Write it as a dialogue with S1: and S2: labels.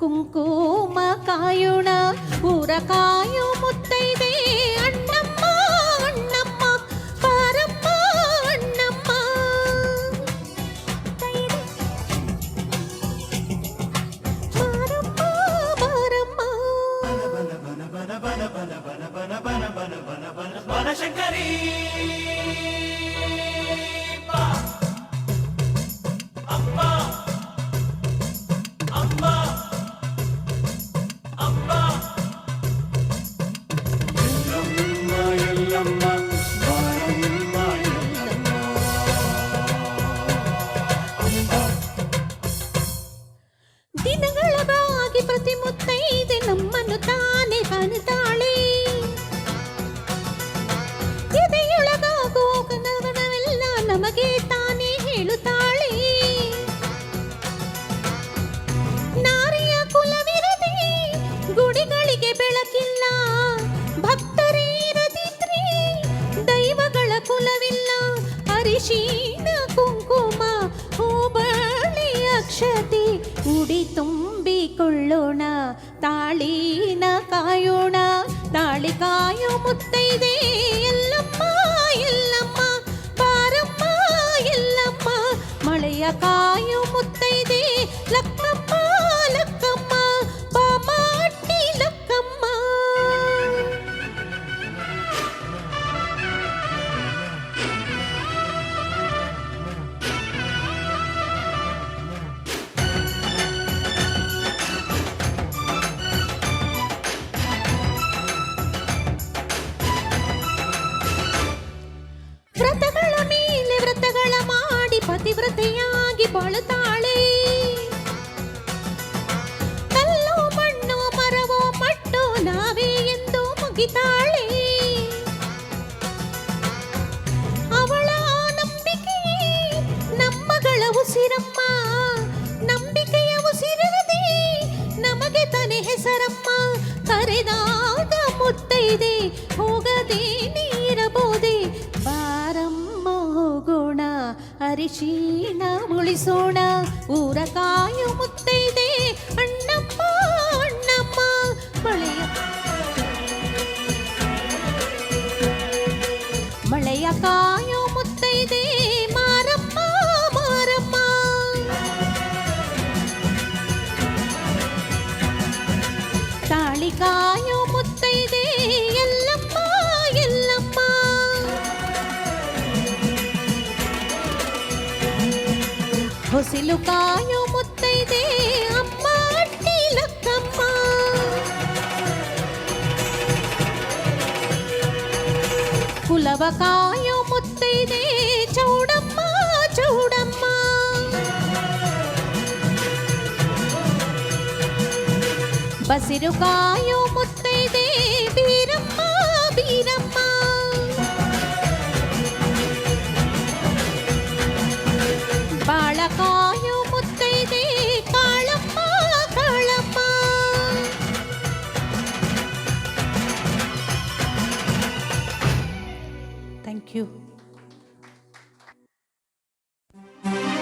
S1: ಕುಂಕುಮ ಕಾಯೋಣ ಊರ ಕಾಯೋ ಮುತ್ತೈದೆ ಅಣ್ಣಮ್ಮ ಅಣ್ಣಮ್ಮ ಬಾರಮ್ಮ ಅಣ್ಣಮ್ಮ ಬಾರಮ್ಮ ಬಾರಮ್ಮ
S2: ಬನಶಂಕರಿ
S1: ದಿನಗಳ ಬಾಗಿ ಪ್ರತಿ ಮುತ್ತೈದೆ ನಮ್ಮನ್ನು ತಾನೇ ಕಾಣುತ್ತಾಳೆ ಎದೆಯೊಳಗಾಗೋ ಕನವನವೆಲ್ಲ ನಮಗೆ ತಾನೇ ಹೇಳುತ್ತಾಳೆ ನಾರಿಯ ಕುಲವಿರದೆ ಗುಡಿಗಳಿಗೆ ಬೆಳಕಿಲ್ಲ ಭಕ್ತರೇ ಇರದಿದ್ರೆ ದೈವಗಳ ಕುಲವಿಲ್ಲ ಅರಿಶಿನ ಕುಂಕುಮ ಹೂಬಳಿ ಅಕ್ಷತೆ ಉಡಿ ತುಂಬಿಕೊಳ್ಳೋಣ ತಾಳಿನ ಕಾಯೋಣ ತಾಳಿ ಕಾಯೋ ಮುತ್ತೈದೆ ಎಲ್ಲಮ್ಮ ಎಲ್ಲಮ್ಮ ಬಾರಮ್ಮ ಎಲ್ಲಮ್ಮ ಮಳೆಯ ಕಾಯೋ ಮುತ್ತೈದೆ ಲಕ್ಕಮ್ಮ ಲಕ್ಕಮ್ಮ ಬಾಮಾಟಿ ಲಕ್ಕಮ್ಮ ವ್ರತಗಳ ಮೇಲೆ ವ್ರತಗಳ ಮಾಡಿ ಪತಿವ್ರತೆಯಾಗಿ ಬಾಳುತ್ತಾಳೆ ಕಲ್ಲು ಮಣ್ಣು ಮರವೋ ಮಟ್ಟು ನಾವೇ ಎಂದು ಮುಗಿತಾಳೆ ಅವಳ ನಂಬಿಕೆ ನಮ್ಮಗಳ ಉಸಿರಮ್ಮ ನಂಬಿಕೆಯ ಉಸಿರದೆ ನಮಗೆ ತನೆ ಹೆಸರಮ್ಮ ಕರೆದಾಗ ಮುತ್ತೈದೆ ಹೋಗದೆ ನೀರಬಹುದೇ ಬಾರಮ್ಮ ಹೋಗೋಣ ಅರಿಶಿನ ಉಳಿಸೋಣ ಊರ ಕಾಯೋ ಮುತ್ತೈದೆ ಅಣ್ಣಮ್ಮ ಅಣ್ಣಮ್ಮ ಮಳೆಯ ಕಾಯೋ ಮುತ್ತೈದೆ ಮಾರಮ್ಮ ಮಾರಮ್ಮ ತಾಳಿ ಕಾಯೋ ಮುತ್ತೈದೆ ಎಲ್ಲಮ್ಮ ಎಲ್ಲಮ್ಮ ಹೊಸಿಲು ಕಾಯೋ ಮುತ್ತೈದೆ ಅಮ್ಮ ಅಟ್ಟಿ ಲಕ್ಕಮ್ಮ ಕುಲವ ಕಾಯೋ ಮುತ್ತೈದೆ ಚೌಡಮ್ಮ ಚೌಡಮ್ಮ ಬಸಿರು ಕಾಯೋ ಮುತ್ತೈದೆ ಬೀರಮ್ಮ ಬೀರಮ್ಮ ಬಾಳ ಕಾಯೋ ಮುತ್ತೈದೆ ಕಾಳಮ್ಮ ಕಾಳಮ್ಮ ಥ್ಯಾಂಕ್ ಯು.